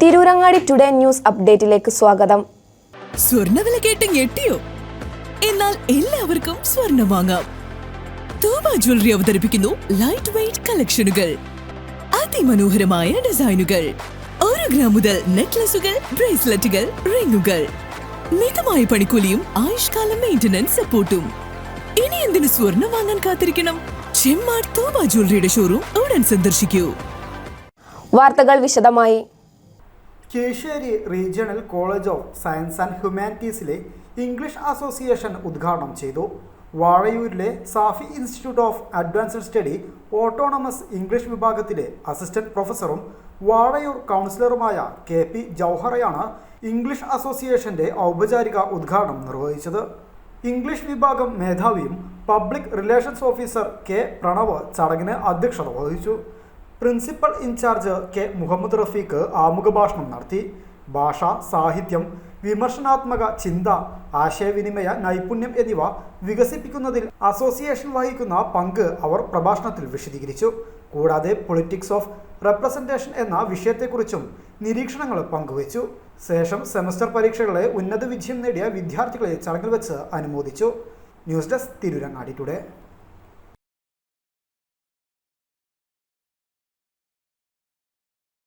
Tirurangadi today news അപ്ഡേറ്റിലേക്ക് സ്വാഗതം. സ്വർണ്ണവില കേട്ട് ഞെട്ടിയോ? എന്നാൽ എല്ലാവർക്കും സ്വർണ്ണം വാങ്ങാം. തൂബ ജ്വല്ലറി അവതരിപ്പിക്കുന്നു ലൈറ്റ് വെയ്റ്റ് കളക്ഷനുകൾ, അതിമനോഹരമായ ഡിസൈനുകൾ, 1 ഗ്രാം മുതൽ നെക്ലസുകൾ, ബ്രേസ്ലെറ്റുകൾ, റിങ്ങുകൾ, മിതമായ പണിക്കൂലിയും ആയുഷ്കാല മെയിന്റനൻസ് സപ്പോർട്ടും. ഇനി എന്തിനു സ്വർണ്ണം വാങ്ങാൻ കാത്തിരിക്കണം? ചെമ്മാട് തൂബ ജ്വല്ലറിയുടെ ഷോറൂം ഉടൻ സന്ദർശിക്കൂ. വാർത്തകൾ വിശദമായി. Kesseri regional college of science and ഹ്യൂമാനിറ്റീസിലെ ഇംഗ്ലീഷ് അസോസിയേഷൻ ഉദ്ഘാടനം ചെയ്തു. വാഴയൂരിലെ Safi institute of advanced study autonomous English വിഭാഗത്തിലെ അസിസ്റ്റന്റ് പ്രൊഫസറും വാഴയൂർ കൗൺസിലറുമായ KP ജൗഹറയാണ് ഇംഗ്ലീഷ് അസോസിയേഷന്റെ ഔപചാരിക ഉദ്ഘാടനം നിർവഹിച്ചത്. ഇംഗ്ലീഷ് വിഭാഗം മേധാവിയും public relations officer K Pranav ചടങ്ങിന് അധ്യക്ഷത വഹിച്ചു. Principal in charge K Muhammad Rafeeq ആമുഖഭാഷണം നടത്തി. ഭാഷ, സാഹിത്യം, വിമർശനാത്മക ചിന്ത, ആശയവിനിമയ നൈപുണ്യം എന്നിവ വികസിപ്പിക്കുന്നതിൽ അസോസിയേഷൻ വഹിക്കുന്ന പങ്ക് അവർ പ്രഭാഷണത്തിൽ വിശദീകരിച്ചു. കൂടാതെ പൊളിറ്റിക്സ് ഓഫ് റെപ്രസെന്റേഷൻ എന്ന വിഷയത്തെക്കുറിച്ചും നിരീക്ഷണങ്ങൾ പങ്കുവച്ചു. ശേഷം സെമസ്റ്റർ പരീക്ഷകളെ ഉന്നത വിജയം നേടിയ വിദ്യാർത്ഥികളെ ചടങ്ങിൽ വെച്ച് അനുമോദിച്ചു. News desk Tirurangadi today.